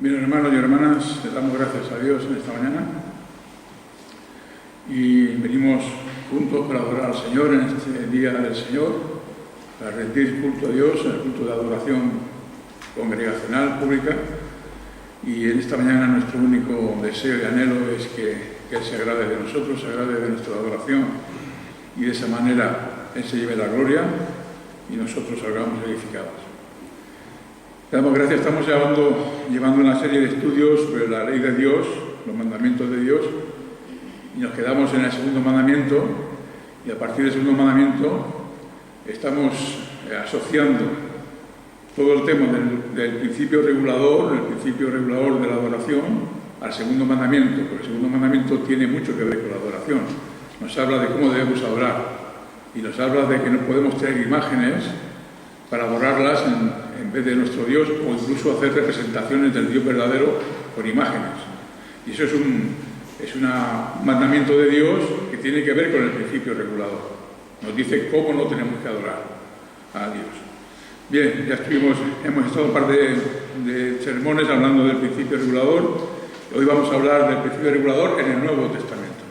Bien, hermanos y hermanas, le damos gracias a Dios en esta mañana y venimos juntos para adorar al Señor en este día del Señor, para rendir culto a Dios en el culto de adoración congregacional, pública, y en esta mañana nuestro único deseo y anhelo es que Él se agrade de nosotros, se agrade de nuestra adoración y de esa manera Él se lleve la gloria y nosotros salgamos edificados. Le damos gracias, estamos llevando una serie de estudios sobre la ley de Dios, los mandamientos de Dios, y nos quedamos en el segundo mandamiento, y a partir del segundo mandamiento estamos asociando todo el tema del principio regulador de la adoración, al segundo mandamiento, porque el segundo mandamiento tiene mucho que ver con la adoración. Nos habla de cómo debemos adorar, y nos habla de que no podemos tener imágenes para adorarlas en vez de nuestro Dios, o incluso hacer representaciones del Dios verdadero con imágenes. Y eso es un mandamiento de Dios que tiene que ver con el principio regulador. Nos dice cómo no tenemos que adorar a Dios. Bien, hemos estado un par de sermones hablando del principio regulador. Hoy vamos a hablar del principio regulador en el Nuevo Testamento.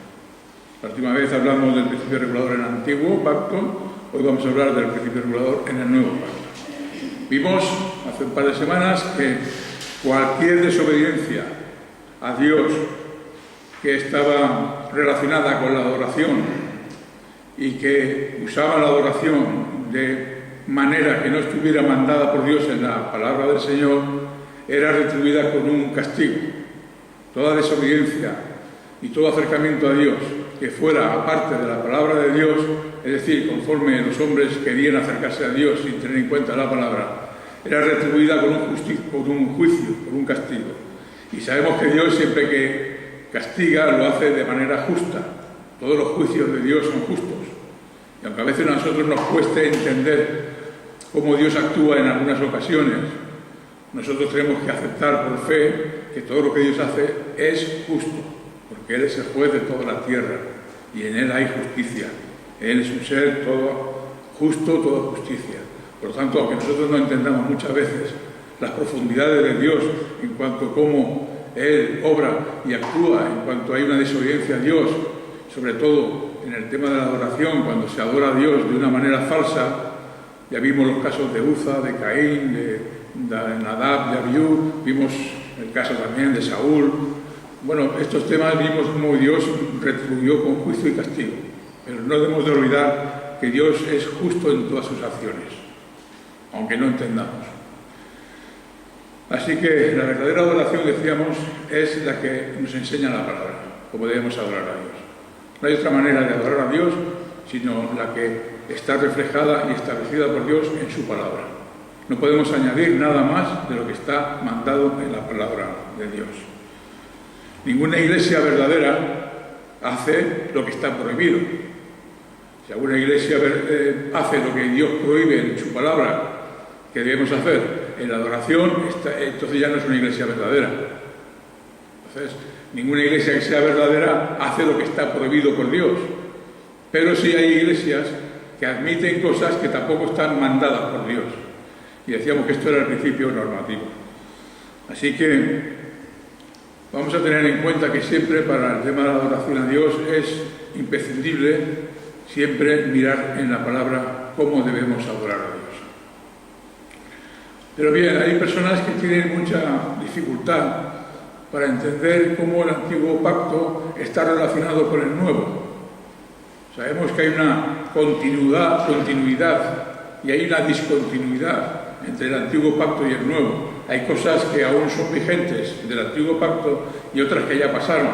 La última vez hablamos del principio regulador en el Antiguo Pacto, hoy vamos a hablar del principio regulador en el Nuevo Pacto. Vimos hace un par de semanas que cualquier desobediencia a Dios que estaba relacionada con la adoración y que usaba la adoración de manera que no estuviera mandada por Dios en la palabra del Señor, era retribuida con un castigo. Toda desobediencia y todo acercamiento a Dios que fuera aparte de la palabra de Dios, es decir, conforme los hombres querían acercarse a Dios sin tener en cuenta la palabra, era retribuida con un juicio, con un castigo. Y sabemos que Dios, siempre que castiga, lo hace de manera justa. Todos los juicios de Dios son justos. Y aunque a veces a nosotros nos cueste entender cómo Dios actúa en algunas ocasiones, nosotros tenemos que aceptar por fe que todo lo que Dios hace es justo, porque Él es el juez de toda la tierra y en Él hay justicia. Él es un ser todo justo, toda justicia. Por lo tanto, aunque nosotros no entendamos muchas veces las profundidades de Dios en cuanto a cómo Él obra y actúa, en cuanto hay una desobediencia a Dios, sobre todo en el tema de la adoración, cuando se adora a Dios de una manera falsa, ya vimos los casos de Uza, de Caín, de Nadab, de Abiú, vimos el caso también de Saúl. Bueno, estos temas vimos cómo Dios retribuyó con juicio y castigo, pero no debemos de olvidar que Dios es justo en todas sus acciones, aunque no entendamos. Así que la verdadera adoración, decíamos, es la que nos enseña la palabra, cómo debemos adorar a Dios. No hay otra manera de adorar a Dios sino la que está reflejada y establecida por Dios en su palabra. No podemos añadir nada más de lo que está mandado en la palabra de Dios. Ninguna iglesia verdadera hace lo que está prohibido. Si alguna iglesia hace lo que Dios prohíbe en su palabra que debemos hacer en la adoración, entonces ya no es una iglesia verdadera. Entonces, ninguna iglesia que sea verdadera hace lo que está prohibido por Dios. Pero sí hay iglesias que admiten cosas que tampoco están mandadas por Dios. Y decíamos que esto era el principio normativo. Así que vamos a tener en cuenta que siempre para el tema de la adoración a Dios es imprescindible siempre mirar en la palabra cómo debemos adorar a Dios. Pero bien, hay personas que tienen mucha dificultad para entender cómo el antiguo pacto está relacionado con el nuevo. Sabemos que hay una continuidad y hay una discontinuidad entre el antiguo pacto y el nuevo. Hay cosas que aún son vigentes del antiguo pacto y otras que ya pasaron.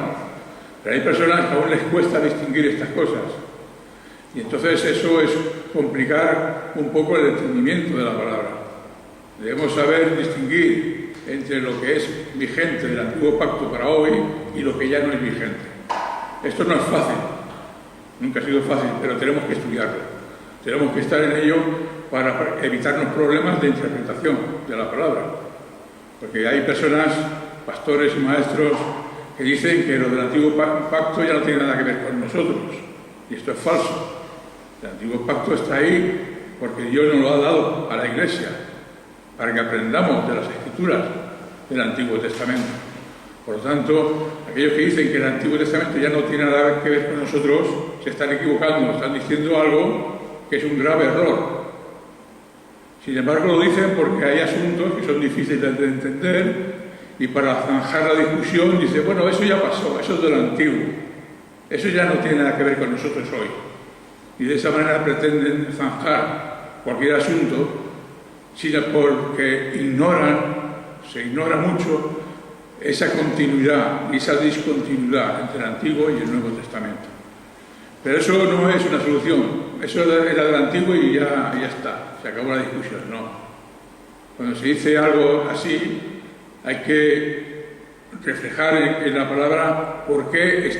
Pero hay personas que aún les cuesta distinguir estas cosas. Y entonces eso es complicar un poco el entendimiento de la palabra. Debemos saber distinguir entre lo que es vigente del antiguo pacto para hoy y lo que ya no es vigente. Esto no es fácil, nunca ha sido fácil, pero tenemos que estudiarlo. Tenemos que estar en ello para evitarnos problemas de interpretación de la palabra. Porque hay personas, pastores y maestros, que dicen que lo del antiguo pacto ya no tiene nada que ver con nosotros. Y esto es falso. El antiguo pacto está ahí porque Dios nos lo ha dado a la Iglesia, para que aprendamos de las Escrituras del Antiguo Testamento. Por lo tanto, aquellos que dicen que el Antiguo Testamento ya no tiene nada que ver con nosotros, se están equivocando, están diciendo algo que es un grave error. Sin embargo, lo dicen porque hay asuntos que son difíciles de entender y para zanjar la discusión dice, bueno, eso ya pasó, eso es del Antiguo, eso ya no tiene nada que ver con nosotros hoy. Y de esa manera pretenden zanjar cualquier asunto, sino porque se ignora mucho esa continuidad y esa discontinuidad entre el Antiguo y el Nuevo Testamento. Pero eso no es una solución, eso era del Antiguo y ya está, se acabó la discusión, no. Cuando se dice algo así, hay que reflejar en la palabra por qué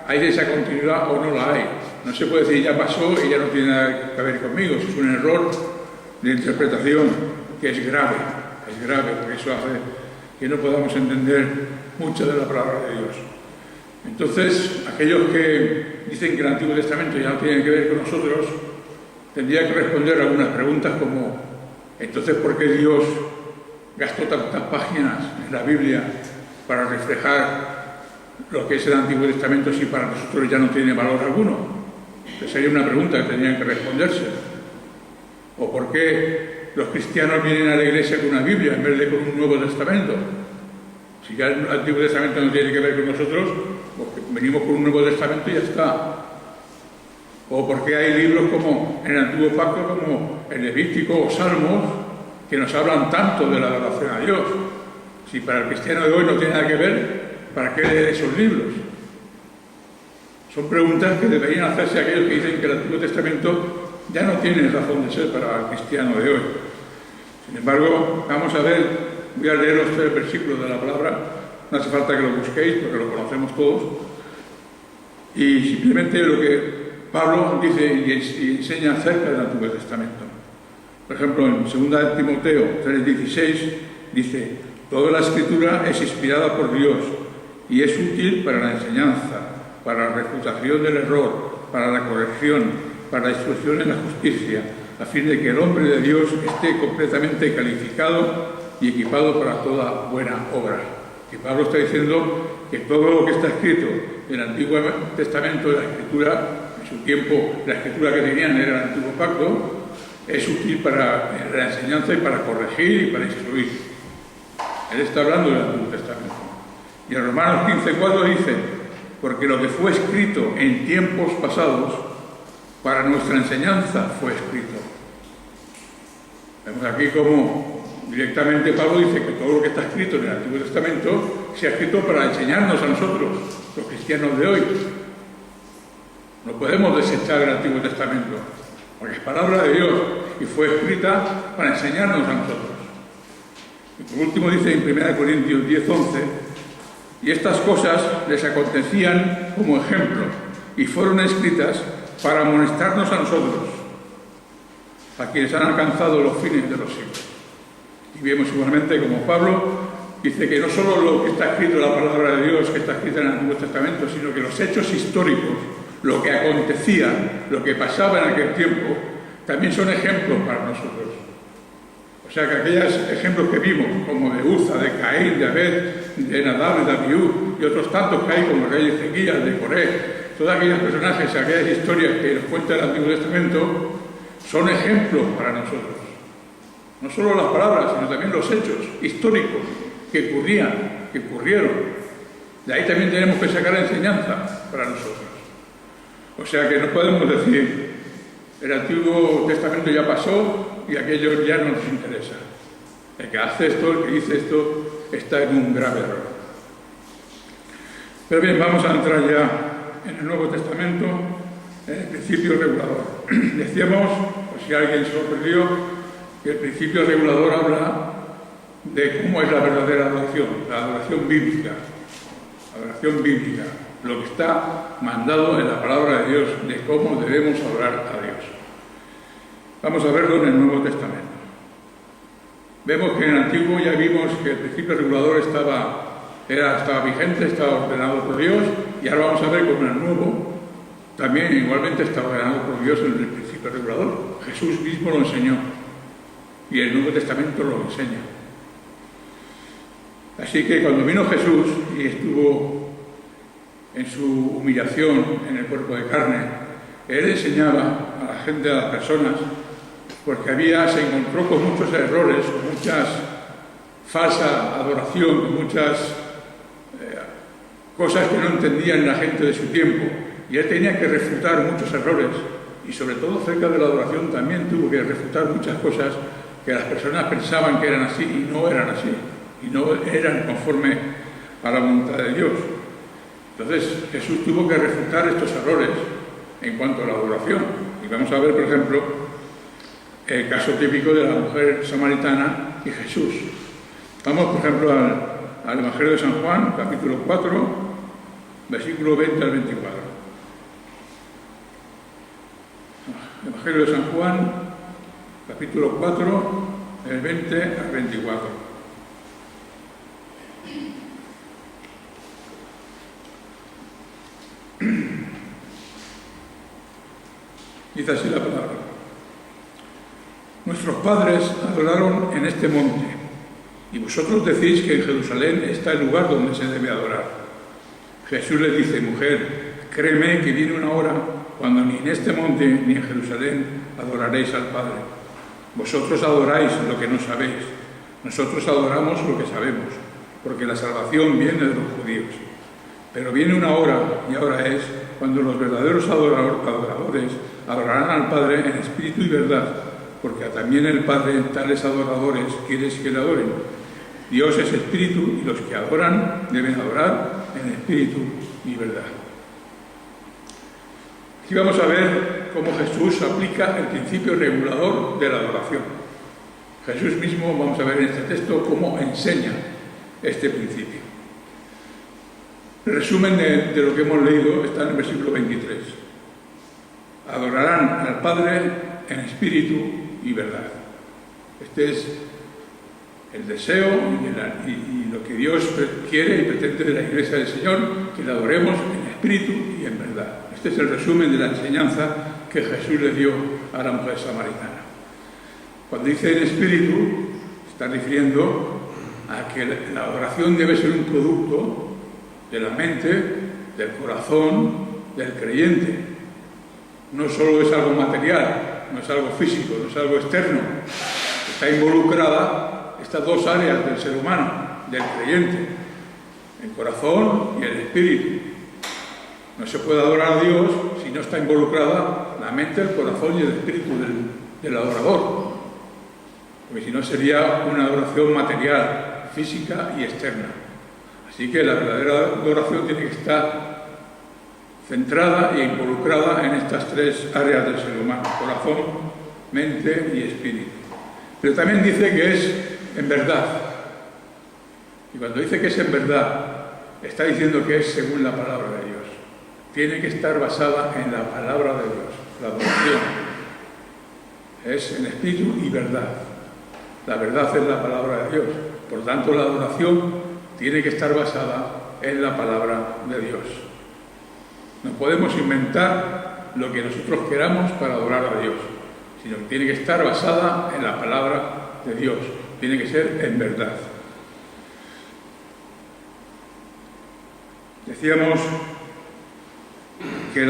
hay esa continuidad o no la hay. No se puede decir ya pasó y ya no tiene nada que ver conmigo, eso es un error de interpretación que es grave, porque eso hace que no podamos entender mucho de la palabra de Dios. Entonces, aquellos que dicen que el Antiguo Testamento ya no tiene que ver con nosotros, tendría que responder algunas preguntas como, entonces, ¿por qué Dios gastó tantas páginas en la Biblia para reflejar lo que es el Antiguo Testamento si para nosotros ya no tiene valor alguno? Esa sería una pregunta que tendrían que responderse. ¿O por qué los cristianos vienen a la iglesia con una Biblia en vez de con un Nuevo Testamento? Si ya el Antiguo Testamento no tiene que ver con nosotros, pues venimos con un Nuevo Testamento y ya está. O por qué hay libros como en el Antiguo Pacto, como el Levítico o Salmos, que nos hablan tanto de la adoración a Dios. Si para el cristiano de hoy no tiene nada que ver, ¿para qué leer esos libros? Son preguntas que deberían hacerse aquellos que dicen que el Antiguo Testamento ya no tiene razón de ser para el cristiano de hoy. Sin embargo, vamos a ver, voy a leer los 3 versículos de la palabra, no hace falta que lo busquéis porque lo conocemos todos, y simplemente lo que Pablo dice y enseña acerca del Antiguo Testamento. Por ejemplo, en 2 Timoteo 3:16 dice, toda la Escritura es inspirada por Dios y es útil para la enseñanza, para la refutación del error, para la corrección, para la instrucción en la justicia, a fin de que el hombre de Dios esté completamente calificado y equipado para toda buena obra. Y Pablo está diciendo que todo lo que está escrito en el Antiguo Testamento, la Escritura, en su tiempo la Escritura que tenían era el Antiguo Pacto, es útil para la enseñanza y para corregir y para instruir. Él está hablando del Antiguo Testamento. Y en Romanos 15:4 dice, porque lo que fue escrito en tiempos pasados, para nuestra enseñanza fue escrito. Vemos aquí como directamente Pablo dice que todo lo que está escrito en el Antiguo Testamento se ha escrito para enseñarnos a nosotros, los cristianos de hoy. No podemos desechar el Antiguo Testamento, porque es palabra de Dios y fue escrita para enseñarnos a nosotros. Y por último dice en 1 Corintios 10:11, y estas cosas les acontecían como ejemplo y fueron escritas para amonestarnos a nosotros, a quienes han alcanzado los fines de los siglos. Y vemos igualmente como Pablo dice que no solo lo que está escrito en la palabra de Dios, que está escrita en el Antiguo Testamento, sino que los hechos históricos, lo que acontecía, lo que pasaba en aquel tiempo, también son ejemplos para nosotros. O sea que aquellos ejemplos que vimos, como de Uza, de Caín, de Abed, de Nadab, de Abiú, y otros tantos que hay como el rey Ezequías, de Coré, todos aquellos personajes, aquellas historias que nos cuenta el Antiguo Testamento, son ejemplos para nosotros. No solo las palabras, sino también los hechos históricos que ocurrieron. De ahí también tenemos que sacar enseñanza para nosotros. O sea que no podemos decir, el Antiguo Testamento ya pasó y aquello ya no nos interesa. El que hace esto, el que dice esto, está en un grave error. Pero bien, vamos a entrar ya en el Nuevo Testamento, en el principio regulador. Decíamos, por si alguien se lo perdió, que el principio regulador habla de cómo es la verdadera adoración, la adoración bíblica. La adoración bíblica, lo que está mandado en la palabra de Dios, de cómo debemos adorar a Dios. Vamos a verlo en el Nuevo Testamento. Vemos que en el Antiguo ya vimos que el principio regulador estaba vigente, estaba ordenado por Dios, y ahora vamos a ver cómo en el Nuevo también igualmente está ordenado por Dios en el principio regulador. Jesús mismo lo enseñó y el Nuevo Testamento lo enseña. Así que cuando vino Jesús y estuvo en su humillación en el cuerpo de carne, Él enseñaba a la gente, a las personas, porque se encontró con muchos errores, con muchas falsa adoración, muchas cosas que no entendían la gente de su tiempo. Y Él tenía que refutar muchos errores. Y sobre todo cerca de la adoración también tuvo que refutar muchas cosas que las personas pensaban que eran así y no eran así. Y no eran conforme a la voluntad de Dios. Entonces Jesús tuvo que refutar estos errores en cuanto a la adoración. Y vamos a ver, por ejemplo, el caso típico de la mujer samaritana y Jesús. Vamos, por ejemplo, al Evangelio de San Juan, capítulo 4, versículo 20 al 24. Evangelio de San Juan, capítulo 4, el 20 al 24. Dice así la palabra. Nuestros padres adoraron en este monte, y vosotros decís que en Jerusalén está el lugar donde se debe adorar. Jesús les dice: mujer, créeme que viene una hora cuando ni en este monte ni en Jerusalén adoraréis al Padre. Vosotros adoráis lo que no sabéis, nosotros adoramos lo que sabemos, porque la salvación viene de los judíos. Pero viene una hora, y ahora es, cuando los verdaderos adoradores adorarán al Padre en espíritu y verdad, porque también el Padre tales adoradores quiere que le adoren. Dios es espíritu y los que adoran deben adorar en espíritu y verdad. Aquí vamos a ver cómo Jesús aplica el principio regulador de la adoración. Jesús mismo, vamos a ver en este texto, cómo enseña este principio. El resumen de lo que hemos leído está en el versículo 23. Adorarán al Padre en espíritu y verdad. Este es el deseo y lo que Dios quiere y pretende de la Iglesia del Señor, que le adoremos en espíritu y en verdad. Este es el resumen de la enseñanza que Jesús le dio a la mujer samaritana. Cuando dice en espíritu, está refiriendo a que la adoración debe ser un producto de la mente, del corazón, del creyente. No solo es algo material, no es algo físico, no es algo externo. Está involucrada estas dos áreas del ser humano, del creyente, el corazón y el espíritu. No se puede adorar a Dios si no está involucrada la mente, el corazón y el espíritu del adorador. Porque si no sería una adoración material, física y externa. Así que la verdadera adoración tiene que estar centrada e involucrada en estas tres áreas del ser humano: corazón, mente y espíritu. Pero también dice que es en verdad. Y cuando dice que es en verdad, está diciendo que es según la palabra de Dios. Tiene que estar basada en la palabra de Dios. La adoración es en espíritu y verdad. La verdad es la palabra de Dios. Por tanto, la adoración tiene que estar basada en la palabra de Dios. No podemos inventar lo que nosotros queramos para adorar a Dios, sino que tiene que estar basada en la palabra de Dios. Tiene que ser en verdad. Decíamos que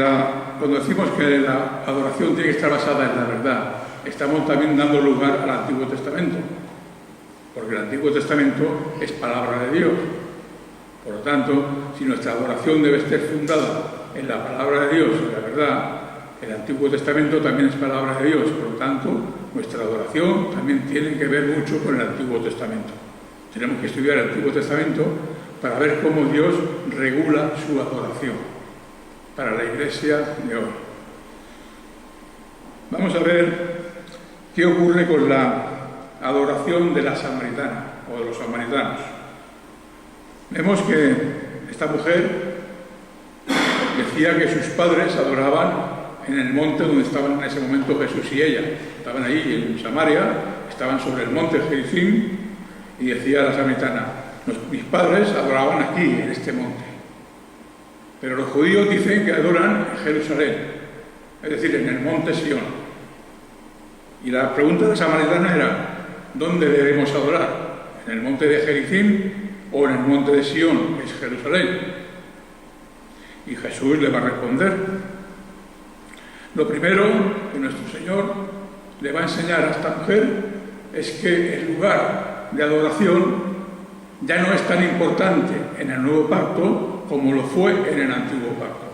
cuando decimos que la adoración tiene que estar basada en la verdad, estamos también dando lugar al Antiguo Testamento, porque el Antiguo Testamento es palabra de Dios. Por lo tanto, si nuestra adoración debe estar fundada en la palabra de Dios, en la verdad, el Antiguo Testamento también es palabra de Dios. Por lo tanto, nuestra adoración también tiene que ver mucho con el Antiguo Testamento. Tenemos que estudiar el Antiguo Testamento para ver cómo Dios regula su adoración para la Iglesia de hoy. Vamos a ver qué ocurre con la adoración de la samaritana o de los samaritanos. Vemos que esta mujer decía que sus padres adoraban en el monte donde estaban en ese momento Jesús y ella. Estaban allí en Samaria, estaban sobre el monte Gerizim, y decía la samaritana: mis padres adoraban aquí, en este monte. Pero los judíos dicen que adoran en Jerusalén, es decir, en el monte Sión. Y la pregunta de la samaritana era: ¿dónde debemos adorar? ¿En el monte de Gerizim o en el monte de Sión, que es Jerusalén? Y Jesús le va a responder. Lo primero que nuestro Señor le va a enseñar a esta mujer es que el lugar de adoración ya no es tan importante en el nuevo pacto como lo fue en el antiguo pacto.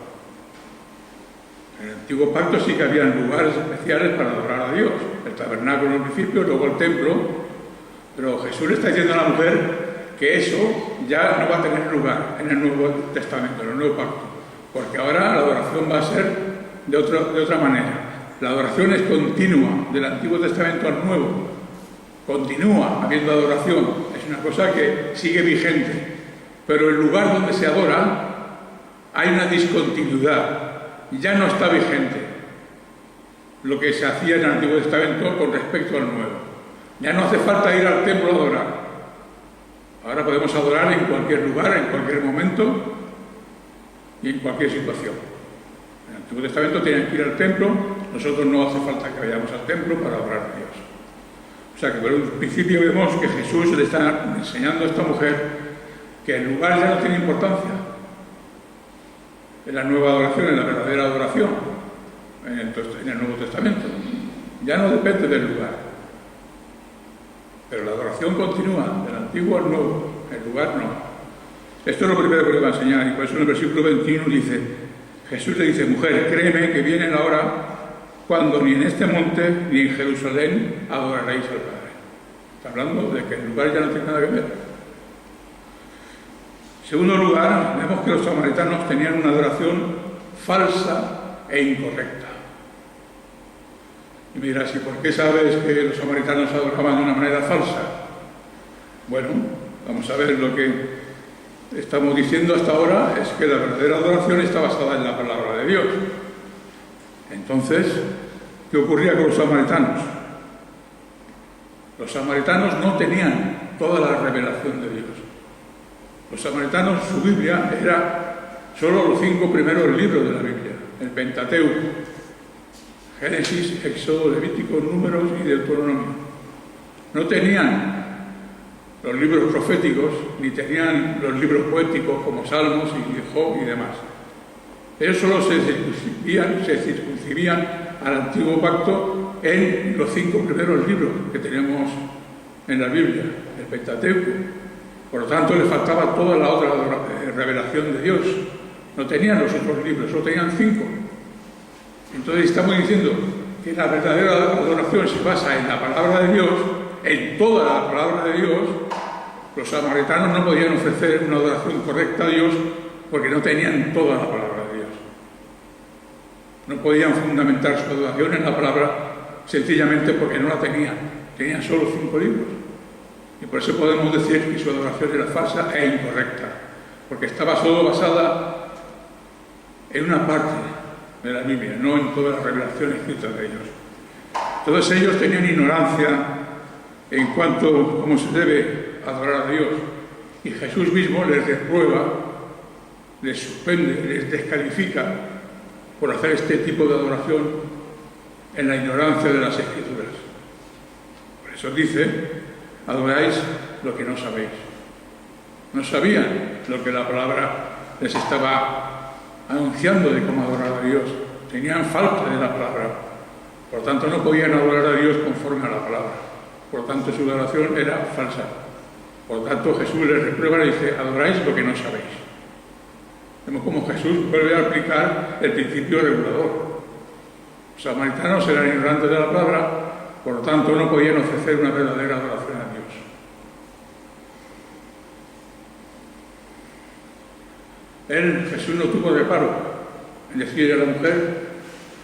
En el antiguo pacto sí que había lugares especiales para adorar a Dios, el tabernáculo al principio, luego el templo, pero Jesús le está diciendo a la mujer que eso ya no va a tener lugar en el Nuevo Testamento, en el Nuevo Pacto, porque ahora la adoración va a ser de otra manera. La adoración es continua, del Antiguo Testamento al Nuevo. Continúa habiendo adoración, es una cosa que sigue vigente, pero el lugar donde se adora hay una discontinuidad, ya no está vigente lo que se hacía en el Antiguo Testamento con respecto al Nuevo. Ya no hace falta ir al templo a adorar. Ahora podemos adorar en cualquier lugar, en cualquier momento y en cualquier situación. En el Antiguo Testamento tenían que ir al templo, nosotros no hace falta que vayamos al templo para adorar a Dios. O sea que por un principio vemos que Jesús le está enseñando a esta mujer que el lugar ya no tiene importancia en la nueva adoración, en la verdadera adoración, en el Nuevo Testamento. Ya no depende del lugar. Pero la adoración continúa, del antiguo al nuevo, el lugar no. Esto es lo primero que le va a enseñar, y por eso en el versículo 21 dice, Jesús le dice, mujer, créeme que viene la hora cuando ni en este monte ni en Jerusalén adoraréis al Padre. Está hablando de que el lugar ya no tiene nada que ver. En segundo lugar, vemos que los samaritanos tenían una adoración falsa e incorrecta. Y me dirás, ¿y por qué sabes que los samaritanos adoraban de una manera falsa? Bueno, vamos a ver, lo que estamos diciendo hasta ahora es que la verdadera adoración está basada en la palabra de Dios. Entonces, ¿qué ocurría con los samaritanos? Los samaritanos no tenían toda la revelación de Dios. Los samaritanos, su Biblia era solo los 5 primeros libros de la Biblia, el Pentateuco, Génesis, Éxodo, Levítico, Números y Deuteronomio. No tenían los libros proféticos, ni tenían los libros poéticos como Salmos y Job y demás. Ellos solo se circunscribían al Antiguo Pacto en los 5 primeros libros que tenemos en la Biblia, el Pentateuco. Por lo tanto, les faltaba toda la otra revelación de Dios. No tenían los otros libros, solo tenían 5. Entonces estamos diciendo que la verdadera adoración se basa en la palabra de Dios, en toda la palabra de Dios. Los samaritanos no podían ofrecer una adoración correcta a Dios porque no tenían toda la palabra de Dios. No podían fundamentar su adoración en la palabra sencillamente porque no la tenían. Tenían solo 5 libros. Y por eso podemos decir que su adoración era falsa e incorrecta, porque estaba solo basada en una parte de la Biblia, no en toda la revelación escrita de ellos. Todos ellos tenían ignorancia en cuanto a cómo se debe adorar a Dios, y Jesús mismo les reprueba, les suspende, les descalifica por hacer este tipo de adoración en la ignorancia de las Escrituras. Por eso dice, adoráis lo que no sabéis. No sabían lo que la palabra les estaba anunciando de cómo adorar a Dios. Tenían falta de la palabra. Por tanto, no podían adorar a Dios conforme a la palabra. Por tanto, su adoración era falsa. Por tanto, Jesús les reprueba y dice, adoráis lo que no sabéis. Vemos cómo Jesús vuelve a aplicar el principio regulador. Los samaritanos eran ignorantes de la palabra, por lo tanto, no podían ofrecer una verdadera adoración a Dios. Jesús no tuvo reparo en decirle a la mujer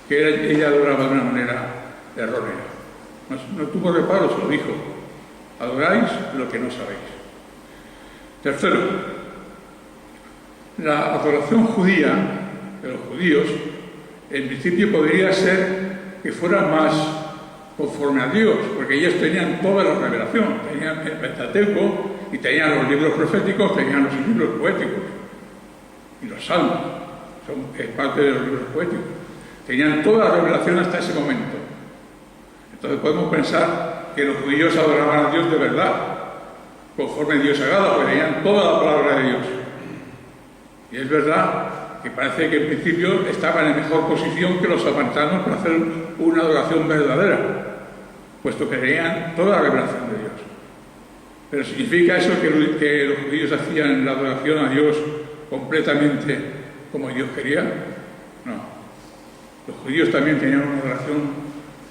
que ella adoraba de una manera errónea. No tuvo reparo, se lo dijo. Adoráis lo que no sabéis. Tercero, la adoración judía de los judíos, en principio podría ser que fuera más conforme a Dios, porque ellos tenían toda la revelación, tenían el Pentateuco y tenían los libros proféticos, tenían los libros poéticos y los salmos, es parte de los libros poéticos. Tenían toda la revelación hasta ese momento. Entonces podemos pensar que los judíos adoraban a Dios de verdad, conforme Dios agrada, porque tenían toda la palabra de Dios. Y es verdad que parece que en principio estaban en mejor posición que los samaritanos para hacer una adoración verdadera, puesto que tenían toda la revelación de Dios. Pero ¿significa eso que los judíos hacían la adoración a Dios completamente como Dios quería? No. Los judíos también tenían una adoración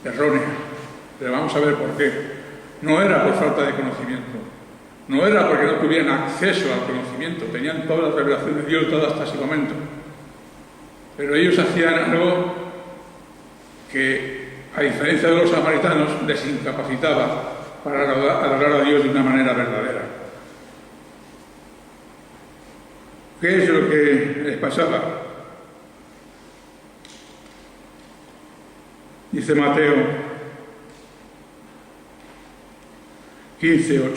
errónea, pero vamos a ver por qué. No era por falta de conocimiento, no era porque no tuvieran acceso al conocimiento, tenían toda la revelación de Dios dada hasta ese momento. Pero ellos hacían algo que, a diferencia de los samaritanos, les incapacitaba para adorar a Dios de una manera verdadera. ¿Qué es lo que les pasaba? Dice Mateo 15:8.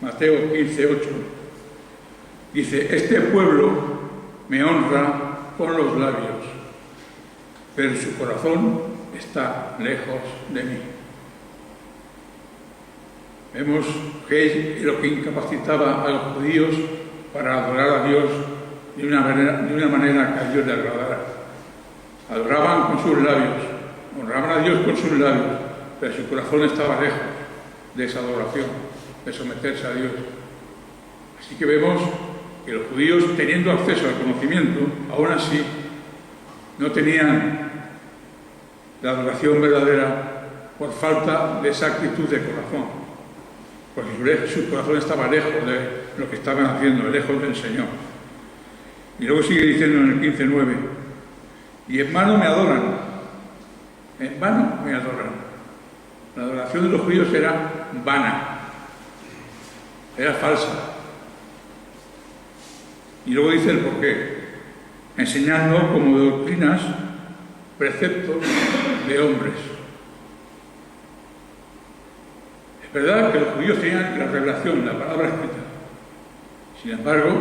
Mateo 15:8. Dice: este pueblo me honra con los labios, pero su corazón está lejos de mí. Vemos que es lo que incapacitaba a los judíos para adorar a Dios de una manera que a Dios le agradara. Adoraban con sus labios, honraban a Dios con sus labios, pero su corazón estaba lejos de esa adoración, de someterse a Dios. Así que vemos que los judíos, teniendo acceso al conocimiento, aún así no tenían la adoración verdadera por falta de esa actitud de corazón, porque su corazón estaba lejos de lo que estaban haciendo, lejos del Señor. Y luego sigue diciendo en el 15:9: y en vano me adoran, en vano me adoran. La adoración de los judíos era vana, era falsa. Y luego dice el porqué: enseñando como doctrinas preceptos de hombres. Es verdad que los judíos tenían la revelación, la palabra escrita. Sin embargo,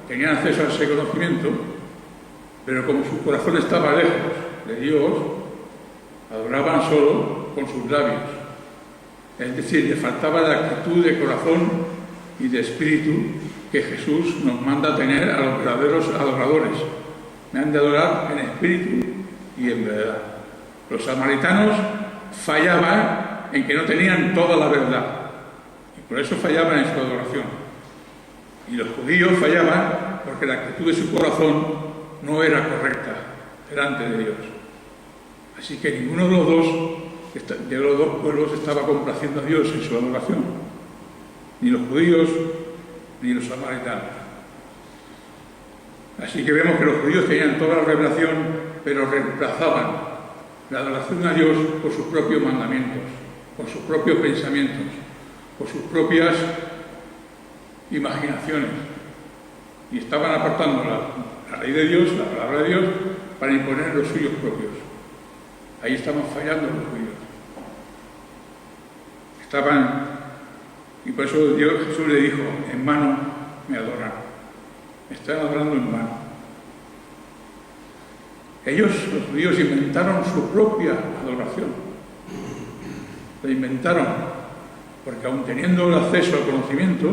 tenían acceso a ese conocimiento, pero como su corazón estaba lejos de Dios, adoraban solo con sus labios. Es decir, le faltaba la actitud de corazón y de espíritu que Jesús nos manda tener a los verdaderos adoradores. Me han de adorar en espíritu y en verdad. Los samaritanos fallaban en que no tenían toda la verdad, y por eso fallaban en su adoración. Y los judíos fallaban porque la actitud de su corazón no era correcta delante de Dios. Así que ninguno de los dos pueblos estaba complaciendo a Dios en su adoración, ni los judíos ni los samaritanos. Así que vemos que los judíos tenían toda la revelación, pero reemplazaban la adoración a Dios por sus propios mandamientos, por sus propios pensamientos, por sus propias imaginaciones, y estaban apartando la ley de Dios, la palabra de Dios, para imponer los suyos propios. Ahí estaban fallando los judíos. Y por eso Jesús le dijo: en vano me adoran. Me están adorando en vano. Ellos, los judíos, inventaron su propia adoración. La inventaron, porque aun teniendo el acceso al conocimiento,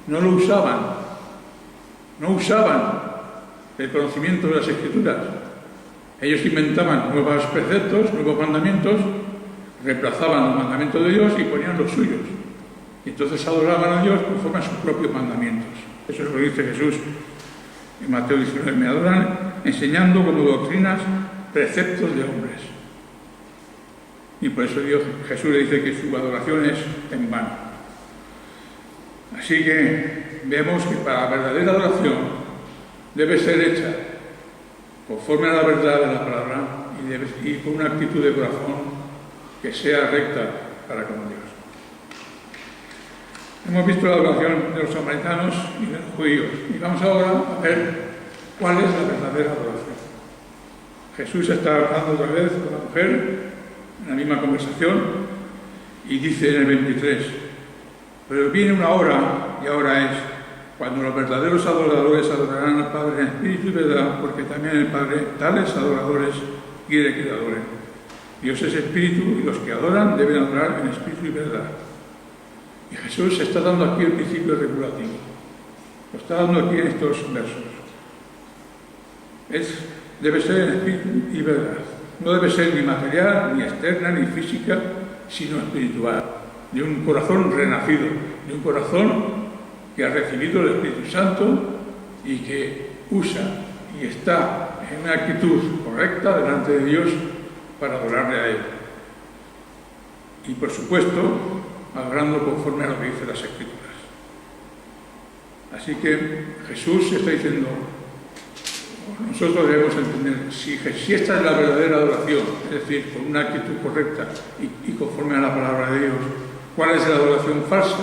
no lo usaban. No usaban el conocimiento de las Escrituras. Ellos inventaban nuevos preceptos, nuevos mandamientos, reemplazaban los mandamientos de Dios y ponían los suyos. Y entonces adoraban a Dios conforme a sus propios mandamientos. Eso es lo que dice Jesús en Mateo 19: me adoran enseñando como doctrinas preceptos de hombres. Y por eso Jesús le dice que su adoración es en vano. Así que vemos que para la verdadera adoración debe ser hecha conforme a la verdad de la palabra y con una actitud de corazón que sea recta para con Dios. Hemos visto la adoración de los samaritanos y de los judíos, y vamos ahora a ver cuál es la verdadera adoración. Jesús está hablando otra vez con la mujer en la misma conversación y dice en el 23: pero viene una hora, y ahora es, cuando los verdaderos adoradores adorarán al Padre en espíritu y verdad, porque también el Padre tales adoradores quiere que le adoren. Dios es espíritu, y los que adoran deben adorar en espíritu y verdad. Y Jesús está dando aquí el principio regulativo. Lo está dando aquí en estos versos. Debe ser en espíritu y verdad. No debe ser ni material, ni externa, ni física, sino espiritual. De un corazón renacido, de un corazón que ha recibido el Espíritu Santo y que usa y está en una actitud correcta delante de Dios para adorarle a Él. Y por supuesto, adorando conforme a lo que dicen las Escrituras. Así que Jesús está diciendo, nosotros debemos entender, si esta es la verdadera adoración, es decir, con una actitud correcta y conforme a la palabra de Dios, ¿cuál es la adoración falsa?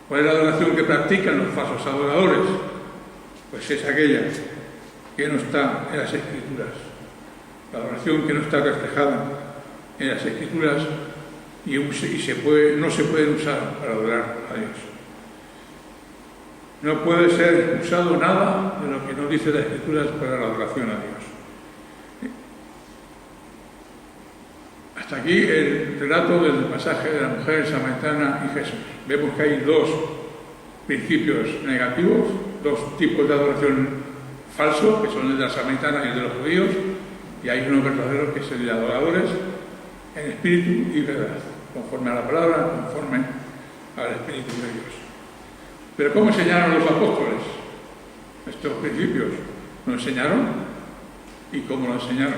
¿Cuál es la adoración que practican los falsos adoradores? Pues es aquella que no está en las Escrituras, la adoración que no está reflejada en las Escrituras y no se pueden usar para adorar a Dios. No puede ser usado nada de lo que nos dice las Escrituras para la adoración a Dios. Hasta aquí el relato del pasaje de la mujer samaritana y Jesús. Vemos que hay dos principios negativos, dos tipos de adoración falsos, que son el de la samaritana y el de los judíos, y hay uno verdadero que es el de adoradores en espíritu y verdad, conforme a la palabra, conforme al Espíritu de Dios. Pero ¿cómo enseñaron los apóstoles estos principios? ¿Lo enseñaron? ¿Y cómo lo enseñaron?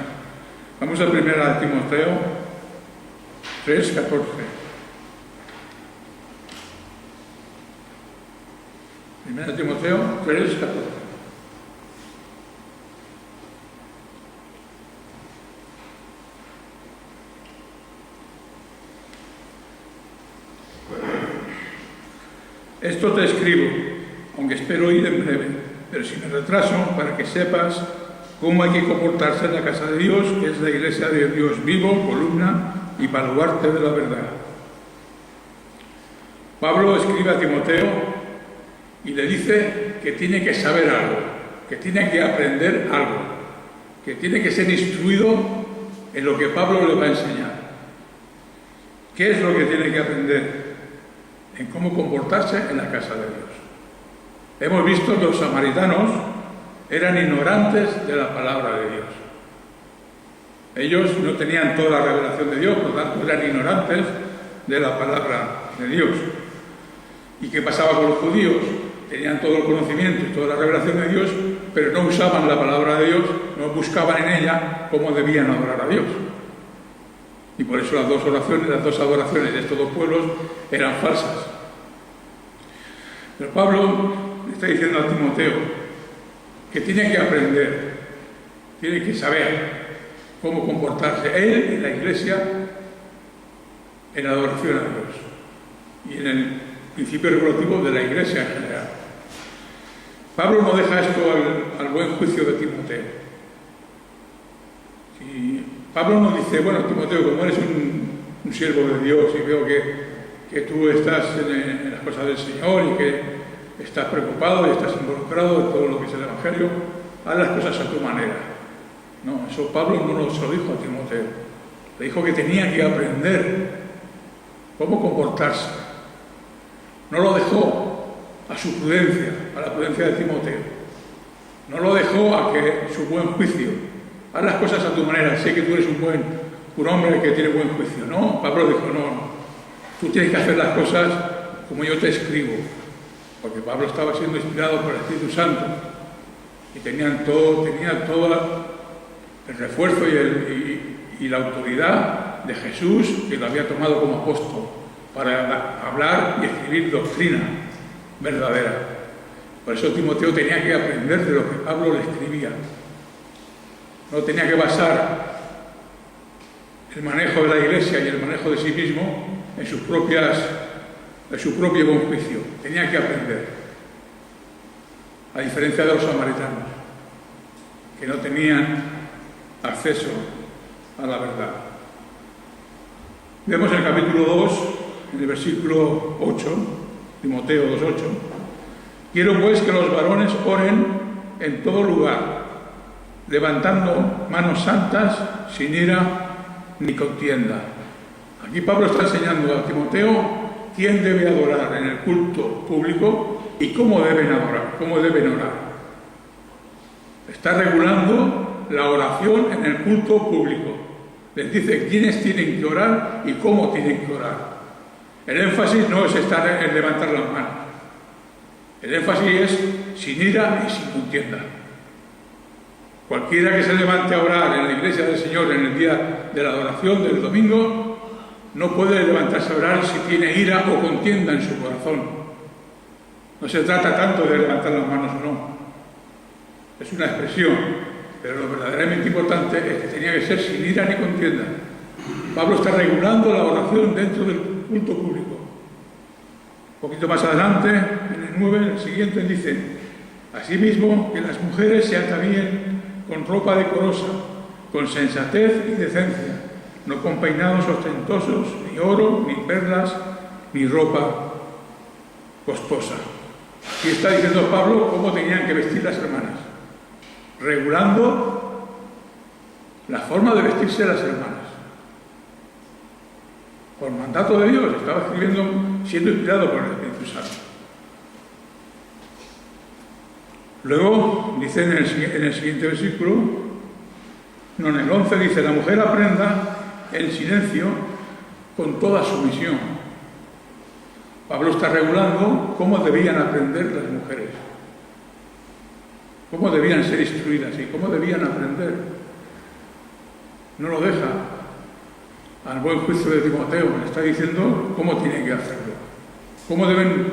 Vamos a 1 Timoteo 3:14. 1 Timoteo 3:14. Esto te escribo, aunque espero ir en breve, pero si me retraso, para que sepas cómo hay que comportarse en la casa de Dios, que es la iglesia de Dios vivo, columna y baluarte de la verdad. Pablo escribe a Timoteo y le dice que tiene que saber algo, que tiene que aprender algo, que tiene que ser instruido en lo que Pablo le va a enseñar. ¿Qué es lo que tiene que aprender? En cómo comportarse en la casa de Dios. Hemos visto que los samaritanos eran ignorantes de la palabra de Dios. Ellos no tenían toda la revelación de Dios, por lo tanto eran ignorantes de la palabra de Dios. ¿Y qué pasaba con los judíos? Tenían todo el conocimiento y toda la revelación de Dios, pero no usaban la palabra de Dios, no buscaban en ella cómo debían adorar a Dios. Y por eso las dos adoraciones de estos dos pueblos eran falsas. Pero Pablo le está diciendo a Timoteo que tiene que aprender, tiene que saber cómo comportarse él en la iglesia en la adoración a Dios y en el principio regulativo de la iglesia en general. Pablo no deja esto al buen juicio de Timoteo. Pablo nos dice, bueno, Timoteo, como eres un siervo de Dios y veo que tú estás en las cosas del Señor y que estás preocupado y estás involucrado en todo lo que es el Evangelio, haz las cosas a tu manera. No, eso Pablo no se lo dijo a Timoteo. Le dijo que tenía que aprender cómo comportarse. No lo dejó a su prudencia, a la prudencia de Timoteo. No lo dejó a que su buen juicio. Haz las cosas a tu manera, sé que tú eres un hombre que tiene buen juicio. No, Pablo dijo, no, tú tienes que hacer las cosas como yo te escribo, porque Pablo estaba siendo inspirado por el Espíritu Santo y tenía todo el refuerzo y la autoridad de Jesús, que lo había tomado como apóstol para hablar y escribir doctrina verdadera. Por eso Timoteo tenía que aprender de lo que Pablo le escribía. No tenía que basar el manejo de la iglesia y el manejo de sí mismo en su propio buen juicio. Tenía que aprender. A diferencia de los samaritanos, que no tenían acceso a la verdad. Vemos en el capítulo 2, en el versículo 8, Timoteo 2:8, quiero pues que los varones oren en todo lugar, levantando manos santas, sin ira ni contienda. Aquí Pablo está enseñando a Timoteo quién debe adorar en el culto público y cómo deben adorar, cómo deben orar. Está regulando la oración en el culto público. Les dice quiénes tienen que orar y cómo tienen que orar. El énfasis no es estar en levantar las manos. El énfasis es sin ira y sin contienda. Cualquiera que se levante a orar en la iglesia del Señor en el día de la adoración del domingo no puede levantarse a orar si tiene ira o contienda en su corazón. No se trata tanto de levantar las manos o no. Es una expresión, pero lo verdaderamente importante es que tenía que ser sin ira ni contienda. Pablo está regulando la oración dentro del culto público. Un poquito más adelante, en el 9, en el siguiente, dice: asimismo, que las mujeres se atavíen con ropa decorosa, con sensatez y decencia, no con peinados ostentosos, ni oro, ni perlas, ni ropa costosa. Aquí está diciendo Pablo cómo tenían que vestir las hermanas, regulando la forma de vestirse las hermanas. Por mandato de Dios, estaba escribiendo, siendo inspirado por el Espíritu Santo. Luego, dice en el siguiente versículo, no, en el 11 dice: la mujer aprenda en silencio con toda sumisión. Pablo está regulando cómo debían aprender las mujeres, cómo debían ser instruidas y cómo debían aprender. No lo deja al buen juicio de Timoteo, le está diciendo cómo tienen que hacerlo, cómo deben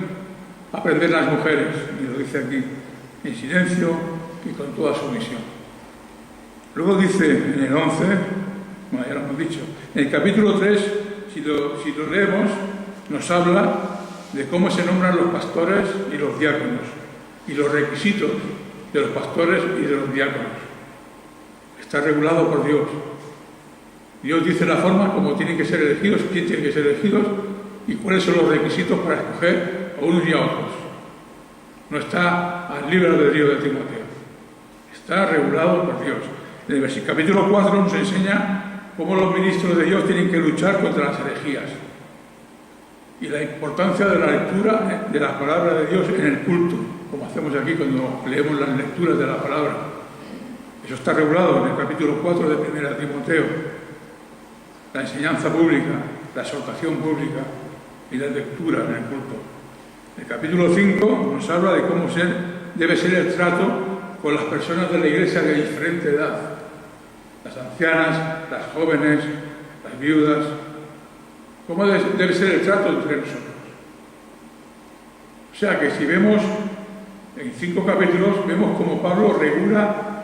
aprender las mujeres, y lo dice aquí, en silencio y con toda sumisión. Luego dice en el 11, bueno, ya lo hemos dicho, en el capítulo 3, si lo leemos, nos habla de cómo se nombran los pastores y los diáconos, y los requisitos de los pastores y de los diáconos. Está regulado por Dios. Dios dice la forma como tienen que ser elegidos, quién tiene que ser elegidos y cuáles son los requisitos para escoger a unos y a otros. No está al libre albedrío de Timoteo. Está regulado por Dios. En el capítulo 4 nos enseña cómo los ministros de Dios tienen que luchar contra las herejías y la importancia de la lectura de la palabra de Dios en el culto, como hacemos aquí cuando leemos las lecturas de la palabra. Eso está regulado en el capítulo 4 de 1 Timoteo. La enseñanza pública, la exhortación pública y la lectura en el culto. El capítulo 5 nos habla de cómo debe ser el trato con las personas de la iglesia de diferente edad. Las ancianas, las jóvenes, las viudas. ¿Cómo debe ser el trato entre nosotros? O sea que si vemos en 5 capítulos, vemos cómo Pablo regula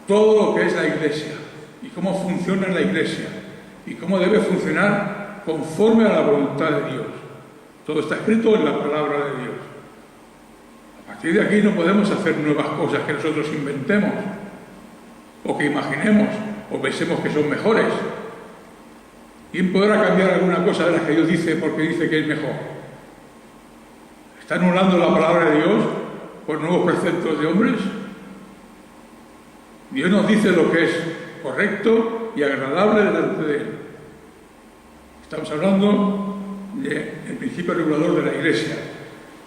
todo lo que es la iglesia y cómo funciona la iglesia y cómo debe funcionar conforme a la voluntad de Dios. Todo está escrito en la palabra de Dios. A partir de aquí no podemos hacer nuevas cosas que nosotros inventemos o que imaginemos o pensemos que son mejores. ¿Quién podrá cambiar alguna cosa de las que Dios dice porque dice que es mejor? ¿Está anulando la palabra de Dios por nuevos preceptos de hombres? Dios nos dice lo que es correcto y agradable delante de Él. Estamos hablando del principio regulador de la Iglesia.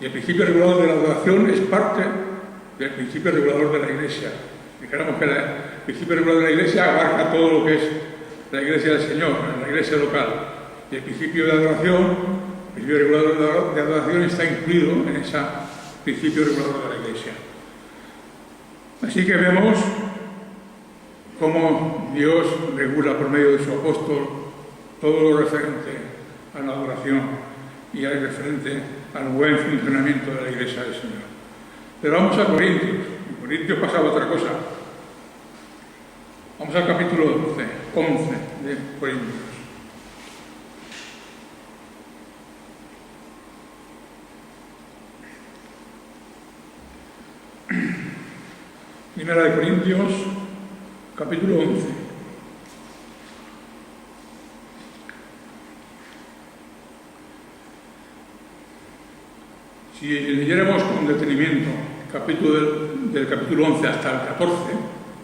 Y el principio regulador de la adoración es parte del principio regulador de la Iglesia. Dijéramos que el principio regulador de la Iglesia abarca todo lo que es la Iglesia del Señor, la Iglesia local. Y el principio de adoración, el principio regulador de adoración está incluido en ese principio regulador de la Iglesia. Así que vemos cómo Dios regula por medio de su apóstol todo lo referente a la adoración y al referente al buen funcionamiento de la Iglesia del Señor. Pero vamos a Corintios. En Corintios pasaba otra cosa. Vamos al capítulo 11 de Corintios. Primera de Corintios, capítulo 11. Si leyéramos con detenimiento del capítulo 11 hasta el 14